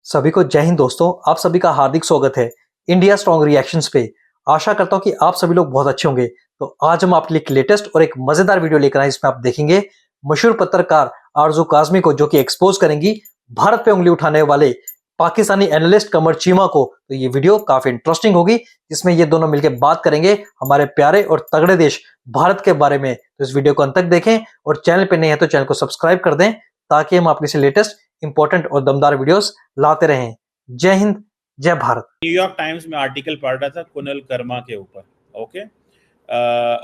सभी को जय हिंद दोस्तों। आप सभी का हार्दिक स्वागत है इंडिया स्ट्रॉन्ग रिएक्शंस पे। आशा करता हूं कि आप सभी लोग बहुत अच्छे होंगे। तो आज हम आपके लिए एक लेटेस्ट और एक मजेदार वीडियो लेकर आए, इसमें आप देखेंगे मशहूर पत्रकार आरजू काजमी को, जो कि एक्सपोज करेंगी भारत पे उंगली उठाने वाले पाकिस्तानी एनालिस्ट कमर चीमा को। तो ये वीडियो काफी इंटरेस्टिंग होगी, जिसमें ये दोनों मिलकर बात करेंगे हमारे प्यारे और तगड़े देश भारत के बारे में। तो इस वीडियो को अंत तक देखें और चैनल पे नए हैं तो चैनल को सब्सक्राइब कर दें, ताकि हम आपके लिए लेटेस्ट इंपॉर्टेंट और दमदार वीडियोस लाते रहें। जय हिंद, जय भारत। न्यूयॉर्क टाइम्स में आर्टिकल पढ़ रहा था कुनल कर्मा के ऊपर। ओके,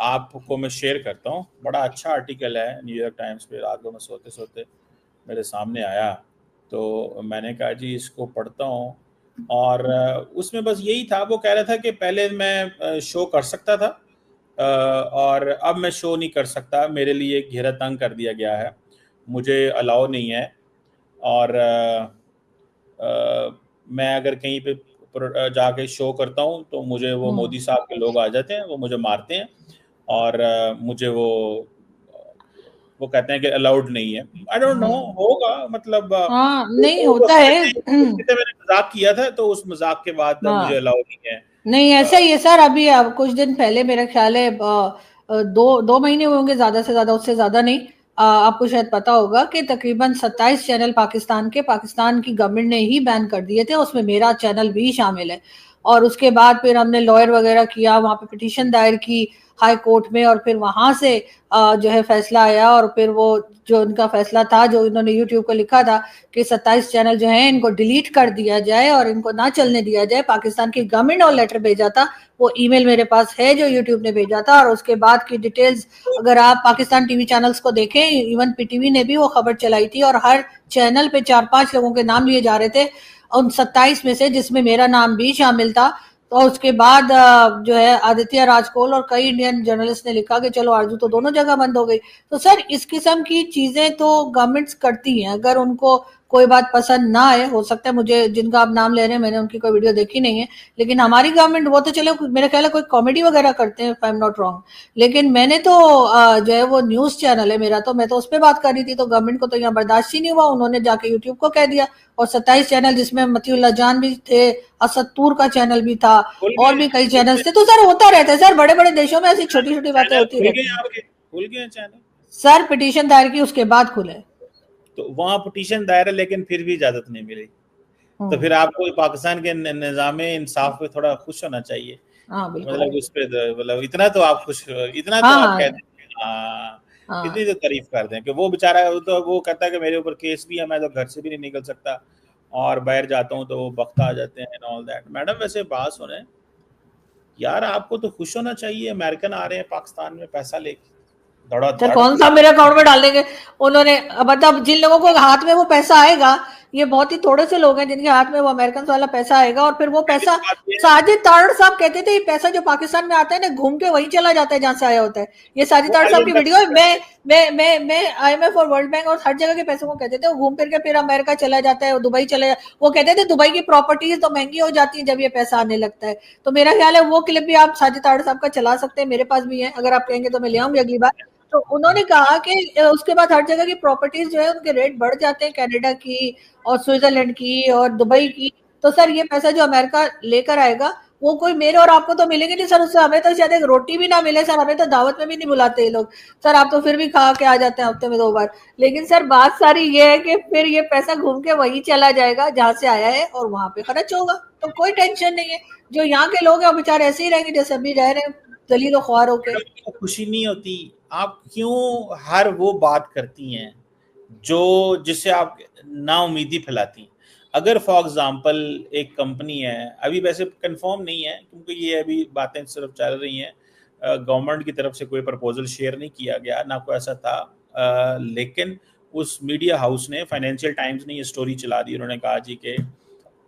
आपको मैं शेयर करता हूँ। बड़ा अच्छा आर्टिकल है न्यूयॉर्क टाइम्स पे। रात को मैं सोते सोते मेरे सामने आया तो मैंने कहा जी इसको पढ़ता हूँ। और उसमें बस यही था, वो कह रहा था कि पहले मैं शो कर सकता था और अब मैं शो नहीं कर सकता, मेरे लिए घेरा तंग कर दिया गया है, मुझे अलाउ नहीं है। और मैं अगर कहीं पे जाके शो करता हूँ तो मुझे वो मोदी साहब के लोग आ जाते हैं, वो मुझे मारते हैं और मुझे वो कहते हैं कि अलाउड नहीं है। आई डोंट नो, होगा मतलब हाँ नहीं होता है। मैंने मजाक किया था तो उस मजाक के बाद मुझे अलाउ नहीं है। नहीं ऐसा ही है सर। अभी कुछ दिन पहले मेरा ख्याल है दो महीने हुए होंगे, ज्यादा से ज्यादा, उससे ज्यादा नहीं। आपको शायद पता होगा कि तकरीबन 27 चैनल पाकिस्तान की गवर्नमेंट ने ही बैन कर दिए थे, उसमें मेरा चैनल भी शामिल है। और उसके बाद फिर हमने लॉयर वगैरह किया, वहां पे पिटीशन दायर की हाई कोर्ट में, और फिर वहां से जो है फैसला आया। और फिर वो जो उनका फैसला था, जो इन्होंने यूट्यूब को लिखा था कि 27 चैनल जो हैं इनको डिलीट कर दिया जाए और इनको ना चलने दिया जाए। पाकिस्तान की गवर्नमेंट और लेटर भेजा था, वो ईमेल मेरे पास है जो यूट्यूब ने भेजा था। और उसके बाद की डिटेल्स अगर आप पाकिस्तान टीवी चैनल्स को देखें, इवन पीटीवी ने भी वो खबर चलाई थी और हर चैनल पे 4-5 लोगों के नाम लिए जा रहे थे उन 27 में से, जिसमें मेरा नाम भी शामिल था। तो उसके बाद जो है आदित्य राजकोल और कई इंडियन जर्नलिस्ट ने लिखा कि चलो आरजू तो दोनों जगह बंद हो गई। तो सर इस किस्म की चीजें तो गवर्नमेंट्स करती हैं, अगर उनको कोई बात पसंद ना आए। हो सकता है, मुझे जिनका आप नाम ले रहे हैं मैंने उनकी कोई वीडियो देखी नहीं है, लेकिन हमारी गवर्नमेंट वो तो चलो मेरे ख्याल है कोई कॉमेडी वगैरह करते हैं, if I am not wrong. लेकिन मैंने तो जो है वो न्यूज चैनल है मेरा, तो मैं तो उस पर बात कर रही थी। तो गवर्नमेंट को तो यहाँ बर्दाश्त ही नहीं हुआ, उन्होंने जाके यूट्यूब को कह दिया। और 27 चैनल, जिसमें मतीउल्लाह जान भी थे, असदतूर का चैनल भी था, और भी कई चैनल थे। तो सर होता रहता है सर, बड़े बड़े देशों में ऐसी छोटी छोटी बातें होती रहती हैं। खुल गए चैनल सर पिटीशन दायर की, उसके बाद खुले। तो वहां पिटीशन दायर है लेकिन फिर भी इजाजत नहीं मिली। तो फिर आपको पाकिस्तान के निज़ाम इंसाफ पे थोड़ा खुश होना चाहिए। मतलब उस पे मतलब इतना तो आप खुश, इतना तो आप कहते हैं, इतनी तो तारीफ कर दें कि वो बेचारा, तो वो कहता है कि मेरे ऊपर केस भी है, मैं तो घर से भी नहीं निकल सकता और बाहर जाता हूँ तो वो बख्ता आ जाते हैं एंड ऑल दैट। मैडम वैसे बात सुने यार, आपको तो खुश होना चाहिए, अमेरिकन आ रहे हैं पाकिस्तान में पैसा लेके। सर कौन सा मेरे अकाउंट में डाल देंगे उन्होंने? मतलब जिन लोगों को हाथ में वो पैसा आएगा, ये बहुत ही थोड़े से लोग हैं जिनके हाथ में वो अमेरिकन वाला पैसा आएगा। और फिर वो पैसा, साजिद तारड़ साहब कहते थे ये पैसा जो पाकिस्तान में आता है ना, घूम के वहीं चला जाता है जहां से आया होता है। ये साजिद तारड़ साहब की वीडियो है। मैं IMF और वर्ल्ड बैंक और हर जगह के पैसों को कहते थे, वो घूम फिर के फिर अमेरिका चला जाता है, दुबई चला जाता है। वो कहते थे दुबई की प्रॉपर्टीज तो महंगी हो जाती है जब ये पैसा आने लगता है। तो मेरा ख्याल है वो क्लिप भी आप साजिद तारड़ साहब का चला सकते हैं, मेरे पास भी है, अगर आप कहेंगे तो मैं ले आऊंगी अगली बार। तो उन्होंने कहा कि उसके बाद हर जगह की प्रॉपर्टीज जो है उनके रेट बढ़ जाते हैं, कनाडा की और स्विट्जरलैंड की और दुबई की। तो सर ये पैसा जो अमेरिका लेकर आएगा वो कोई मेरे और आपको तो मिलेंगे नहीं सर, उससे हमें तो शायद एक रोटी भी ना मिले सर, हमें तो दावत में भी नहीं बुलाते ये लोग। सर आप तो फिर भी खा के आ जाते हैं हफ्ते में 2 बार। लेकिन सर बात सारी ये है कि फिर ये पैसा घूम के वहीं चला जाएगा जहां से आया है और वहां पे खर्च होगा, तो कोई टेंशन नहीं है। जो यहाँ के लोग हैं वो बेचारे ऐसे ही रहेंगे जैसे अभी रह रहे हैं, दलील ख्वार होके। खुशी नहीं होती? आप क्यों हर वो बात करती हैं जो जिससे आप ना उम्मीदी फैलाती? अगर फॉर एग्जांपल एक कंपनी है, अभी वैसे कंफर्म नहीं है क्योंकि ये अभी बातें सिर्फ चल रही हैं, गवर्नमेंट की तरफ से कोई प्रपोजल शेयर नहीं किया गया, ना कोई ऐसा था, लेकिन उस मीडिया हाउस ने, फाइनेंशियल टाइम्स ने ये स्टोरी चला दी। उन्होंने कहा जी कि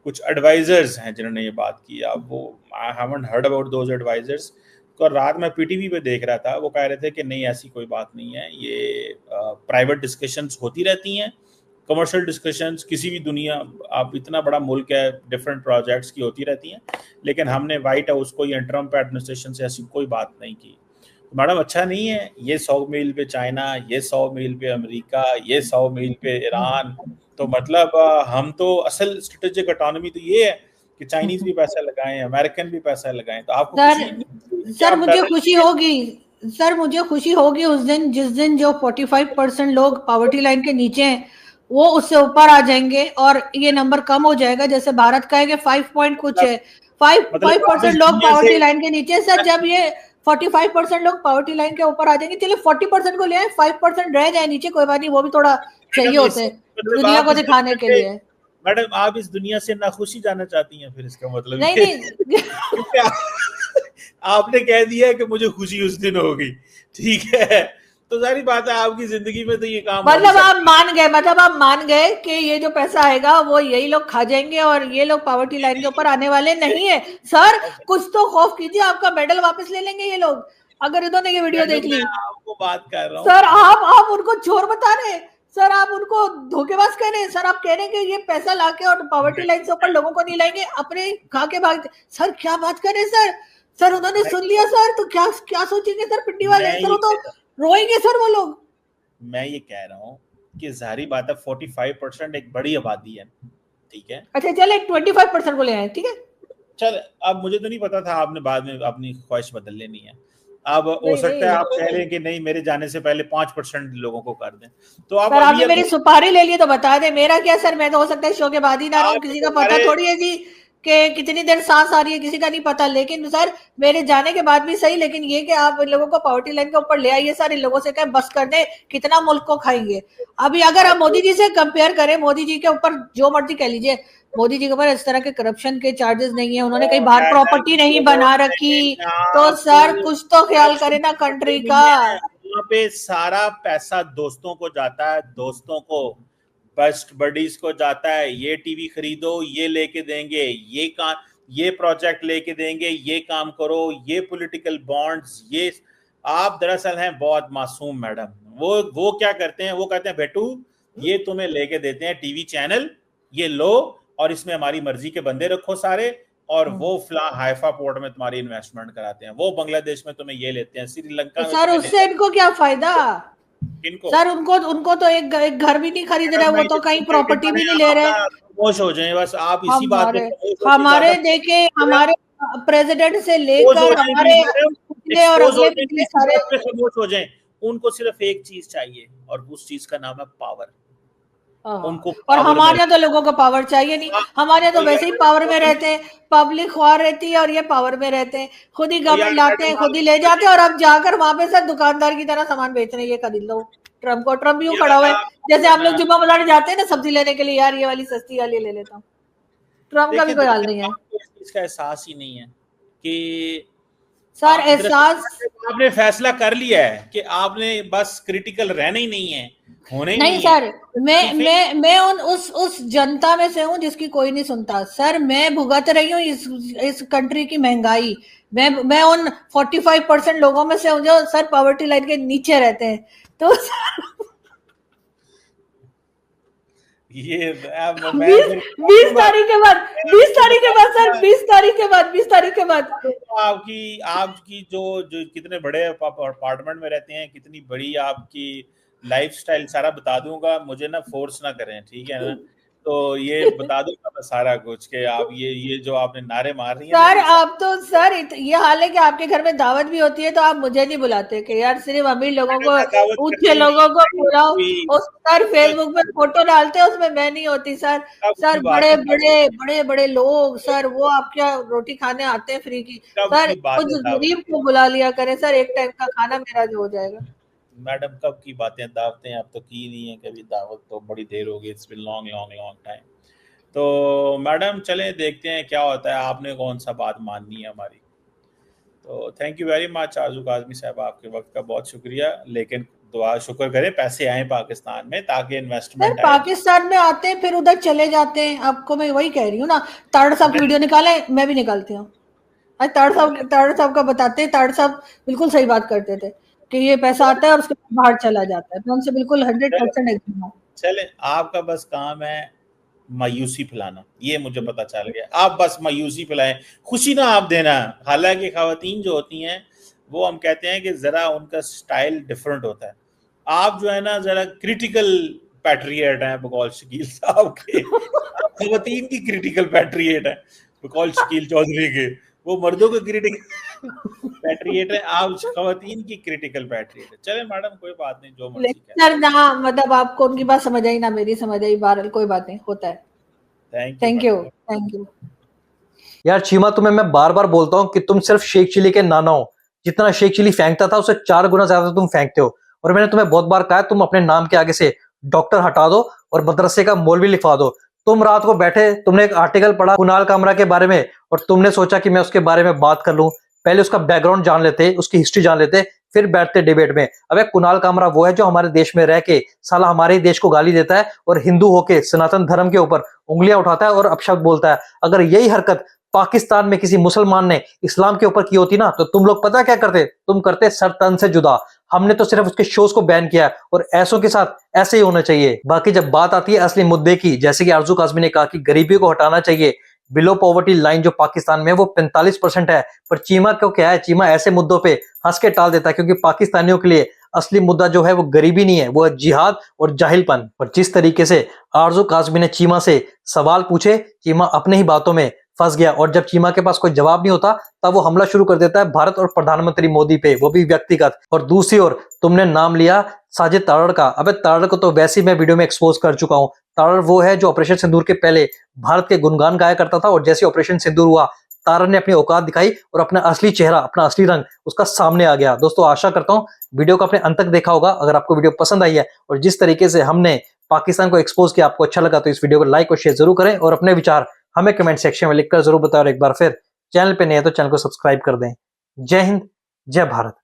कुछ एडवाइजर्स हैं जिन्होंने ये बात की। अब वो I haven't heard about those advisors. तो रात में पीटीवी पे देख रहा था, वो कह रहे थे कि नहीं ऐसी कोई बात नहीं है, ये प्राइवेट डिस्कशंस होती रहती हैं, कमर्शियल डिस्कशंस किसी भी दुनिया, आप इतना बड़ा मुल्क है, डिफरेंट प्रोजेक्ट्स की होती रहती हैं, लेकिन हमने वाइट हाउस को या ट्रम्प एडमिनिस्ट्रेशन से ऐसी कोई बात नहीं की। तो मैडम अच्छा नहीं है ये 100 मील पे चाइना, ये 100 मील पे अमेरिका, ये 100 मील पे ईरान, तो मतलब हम तो असल स्ट्रेटेजिक ऑटोनॉमी तो ये है कि चाइनीज भी पैसा लगाएं, अमेरिकन भी पैसा लगाएं, तो आपको सर खुशी नहीं कि सर आप मुझे डर खुशी होगी, सर मुझे खुशी होगी उस दिन जिस दिन जो 45% लोग पॉवर्टी लाइन के नीचे हैं वो उससे ऊपर आ जाएंगे और ये नंबर कम हो जाएगा। जैसे भारत का है कि 5 पॉइंट कुछ है, फाइव मतलब आप इस परसेंट लोग दुनिया पॉवर्टी से लाइन के नीचे। सर जब ये 45% लोग पॉवर्टी लाइन के ऊपर आ जाएंगे, चलिए 40% को ले आए, 5% रह जाए नीचे, कोई बात नहीं, वो भी थोड़ा चाहिए मैडम होते इस हैं मतलब दुनिया आप को इस दिखाने दुनिया के से लिए। मैडम आप इस दुनिया से नाखुशी जाना चाहती हैं, फिर इसका मतलब नहीं ये नहीं क्योंकि आपने कह दिया है कि मुझे खुशी उस दिन होगी, ठीक है, तो सारी बात है आपकी जिंदगी में तो ये काम हो नहीं मतलब आप सकता। मान गए, मतलब आप मान गए कि ये जो पैसा आएगा वो यही लोग खा जाएंगे और ये लोग पॉवर्टी लाइन के ऊपर आने वाले नहीं है। सर कुछ तो खौफ कीजिए, आपका मेडल वापस ले लेंगे ये लोग अगर इन्होंने ये वीडियो देख मैडम मैं ली। आपको बात कर रहा हूँ। सर आप उनको चोर बता रहे हैं, सर आप उनको धोखेबाज कह रहे हैं, सर आप कह रहे हैं कि ये पैसा लाके और पॉवर्टी लाइन से ऊपर लोगों को नहीं लाएंगे, अपने खा के भाग। सर क्या बात कर रहे हैं सर? सर उन्होंने सुन लिया सर, तो क्या क्या सोचेंगे सर पिंडी वाले? मैं सर ये वो तो रोएंगे सर वो लोग। मैं ये कह रहा हूँ कि जाहिर बात है 45% एक बड़ी आबादी है, ठीक है। अच्छा चले 25% को ले आए, ठीक है। चल अब मुझे तो नहीं पता था, आपने बाद में अपनी ख्वाहिश बदल लेनी है। अब हो नहीं सकता है नहीं आप कह रहे हैं कि नहीं मेरे जाने से पहले 5% लोगों को कर दें, तो आप सर अभी आपने मेरी अभी सुपारी ले ली तो बता दे, मेरा क्या सर, मैं तो हो सकता है शो के बाद ही ना रहूं, आप किसी का पता हमारे थोड़ी है जी कि कितनी देर सांस आ रही है, किसी का नहीं पता। लेकिन सर मेरे जाने के बाद भी सही, लेकिन ये कि आप इन लोगों को पॉवर्टी लाइन के ऊपर ले आइए सर, इन लोगों से क्या बस कर दे, कितना मुल्क को खाएंगे। अभी अगर आप मोदी जी से कंपेयर करें, मोदी जी के ऊपर जो मर्जी कह लीजिए, मोदी जी के ऊपर इस तरह के करप्शन के चार्जेस नहीं है, उन्होंने कहीं बाहर प्रॉपर्टी नहीं बना रखी, तो सर कुछ तो ख्याल करे ना कंट्री का। वहाँ पे सारा पैसा दोस्तों को जाता है, दोस्तों को, बेस्ट बडीज को जाता है। ये टीवी खरीदो, ये लेके देंगे, ये काम, ये प्रोजेक्ट लेके देंगे, ये काम करो, ये पॉलिटिकल बॉन्ड्स, ये आप दरअसल हैं बहुत मासूम मैडम। वो क्या करते हैं, वो कहते हैं बेटू ये तुम्हें लेके देते हैं टीवी चैनल, ये लो और इसमें हमारी मर्जी के बंदे रखो सारे, और वो फला हाइफा पोर्ट में तुम्हारी इन्वेस्टमेंट कराते हैं, वो बांग्लादेश में तुम्हें ये लेते हैं, श्रीलंका तो में सर तुम्हें उससे लेते इनको क्या फायदा? हैं। इनको सर उनको उनको तो एक घर भी नहीं खरीद रहे, मैडम वो मैं तो ये कहीं कहूंगा कि प्रॉपर्टी बड़े भी नहीं आप ले रहे। अपना खामोश हो जाएं, बस आप इसी बात पे हमारे खामोश हो के हमारे ज्यादा देखे, हमारे प्रेसिडेंट से एक्सपोज हो लेकर जाएंगी हमारे मैडम, पिछले और एक्सपोज हो अगले जाएंगी, पिछले इसी सारे। बात पे खामोश हो जाएं। उनको सिर्फ एक चीज चाहिए और उस चीज का नाम है पावर। हाँ, उनको और पावर हमारे में यहाँ तो लोगों को पावर चाहिए नहीं, हमारे यहाँ तो तो वैसे ही पावर में रहते हैं, पब्लिक ख्वार रहती है और ये पावर में रहते हैं, खुद ही तो यार गवर्नमेंट लाते हैं, मैडम खुद ही ले जाते हैं, और अब जाकर वहां पे सर दुकानदार की तरह सामान बेच रहे हैं, ये खरीद लो ट्रम्प को। ट्रम्प यूं खड़ा यार हुआ है आप जैसे हम लोग ना जुम्मा बाजार जाते हैं ना सब्जी लेने के लिए, यार ये वाली सस्ती वाली ले लेता हूँ। ट्रम्प का भी देखें, कोई हाल दरअसल नहीं है आपको इस चीज का एहसास ही नहीं है कि सर। आप एहसास दरअसल आपने फैसला कर लिया है कि आपने बस क्रिटिकल रहना ही नहीं है, होना ही नहीं नहीं है। सर, मैं सिर्फ एक मैं उस जनता में से हूँ जिसकी कोई नहीं सुनता सर। मैं भुगत रही हूँ इस कंट्री की महंगाई। मैं उन 45% लोगों में से हूँ जो सर पॉवर्टी लाइन के नीचे रहते हैं। तो ये अब मैं बीस फिर बीस तारीख के बाद, मैं 20 आपको तारीख के बाद सर, बताऊंगा 20 तारीख के बाद आपकी आपकी जो कितने बड़े अपार्टमेंट में रहते हैं, कितनी बड़ी आपकी लाइफस्टाइल सारा बता दूंगा, मुझे ना फोर्स ना करें, ठीक है ना। तो ये बता दूंगा मैं सारा कुछ कि आप ये जो आपने नारे मार रही है ना सर ये आप तो सर ये हाल है कि आपके घर में दावत भी होती है तो आप मुझे नहीं बुलाते कि यार सिर्फ अमीर लोगों को, मैं दावत ऊंचे करती नहीं, लोगों को बुलाओ। कभी उस सर फेसबुक पे फोटो डालते हैं उसमें मैं नहीं होती सर। कब सर की बात बड़े है बड़े दावत, बड़े बड़े लोग सर वो आपके यहाँ रोटी खाने आते हैं फ्री की। कब सर की बात कुछ है दावत गरीब की, को बुला लिया करें सर, एक टाइम का खाना मेरा जो हो जाएगा। मैडम कब की बातें, दावतें अब तो की नहीं है कभी, दावत तो बड़ी देर हो गई, it's been long long long time. तो मैडम चलें देखते हैं क्या होता है, आपने कौन सा बात माननी है हमारी। तो थैंक यू वेरी मच आजू काजमी साहब, आपके वक्त का बहुत शुक्रिया, लेकिन दुआ शुक्र करें पैसे आए पाकिस्तान में ताकि सर इन्वेस्टमेंट आए। पाकिस्तान में आते हैं फिर उधर चले जाते हैं, आपको मैं वही कह रही हूँ ना। ताड़ साहब की वीडियो निकाले, मैं भी निकालती हूँ। आज ताड़ साहब का बताते हैं, ताड़ साहब बिल्कुल सही बात करते थे कि ये पैसा आता है और उसके बाद बाहर चला जाता है, मैं उनसे बिल्कुल 100% एग्री हूँ। चले आपका बस काम है मायूसी फैलाना, ये मुझे पता चल गया, आप बस मायूसी फैलाएं, खुशी ना आप देना। हालांकि खवातीन जो होती हैं वो हम कहते हैं कि जरा उनका स्टाइल डिफरेंट होता है, आप जो है ना जरा क्रिटिकल पैट्रियट हैं बकौल शकील साहब के, आप खवातीन की क्रिटिकल पैट्रियट हैं बकौल शकील चौधरी के, वो मर्दों के क्रिटिकल पैट्रियट है, आप खवातीन की क्रिटिकल पैट्रियट है। चले मैडम कोई बात नहीं, जो मर्जी लेक्चर ना, मतलब आपको उनकी बात समझ आई ना मेरी समझ आई, बहरहाल कोई बात नहीं, होता है। Thank you. यार चीमा, तुम्हें मैं बार बार बोलता हूँ कि तुम सिर्फ शेख चिली के नाना हो, जितना शेख चिली फेंकता था उससे 4 गुना ज्यादा तुम फेंकते हो। और मैंने तुम्हें बहुत बार कहा तुम अपने नाम के आगे से डॉक्टर हटा दो और मदरसे का मौलवी लिखवा दो। तुम रात को बैठे, तुमने एक आर्टिकल पढ़ा कुणाल कामरा के बारे में और तुमने सोचा कि मैं उसके बारे में बात कर लूं। पहले उसका बैकग्राउंड जान लेते, उसकी हिस्ट्री जान लेते, फिर बैठते डिबेट में। अबे कुणाल कामरा वो है जो हमारे देश में रह के साला हमारे ही देश को गाली देता है और हिंदू होके सनातन धर्म के ऊपर उंगलियां उठाता है और अपशब्द बोलता है। अगर यही हरकत पाकिस्तान में किसी मुसलमान ने इस्लाम के ऊपर की होती ना, तो तुम लोग पता क्या करते? तुम करते सर तन से जुदा। हमने तो सिर्फ उसके शोज को बैन किया और ऐसों के साथ ऐसे ही होना चाहिए। बाकी जब बात आती है असली मुद्दे की, जैसे कि आरजू काज़मी ने कहा कि गरीबी को हटाना चाहिए, बिलो पॉवर्टी लाइन जो पाकिस्तान में वो 45% है, पर चीमा को क्या है, चीमा ऐसे मुद्दों पे हंस के टाल देता है क्योंकि पाकिस्तानियों के लिए असली मुद्दा जो है वो गरीबी नहीं है, वो है जिहाद और जाहिलपन। और जिस तरीके से आरजू काज़मी ने चीमा से सवाल पूछे, चीमा अपने ही बातों में फंस गया और जब चीमा के पास कोई जवाब नहीं होता तब वो हमला शुरू कर देता है भारत और प्रधानमंत्री मोदी पे, वो भी व्यक्तिगत। और दूसरी ओर तुमने नाम लिया साजिद तारड़ का। अबे तारड़ को तो वैसे ही मैं वीडियो में एक्सपोज कर चुका हूं। तारड़ वो है जो ऑपरेशन सिंदूर के पहले भारत के गुणगान गाया करता था और जैसे ऑपरेशन सिंदूर हुआ, तारड़ ने अपनी औकात दिखाई और अपना असली चेहरा, अपना असली रंग उसका सामने आ गया। दोस्तों आशा करता हूं वीडियो को आपने अंत तक देखा होगा। अगर आपको वीडियो पसंद आई है और जिस तरीके से हमने पाकिस्तान को एक्सपोज किया आपको अच्छा लगा, तो इस वीडियो को लाइक और शेयर जरूर करें और अपने विचार हमें कमेंट सेक्शन में लिखकर जरूर बताएं। और एक बार फिर चैनल पे नए हैं तो चैनल को सब्सक्राइब कर दें। जय हिंद, जय भारत।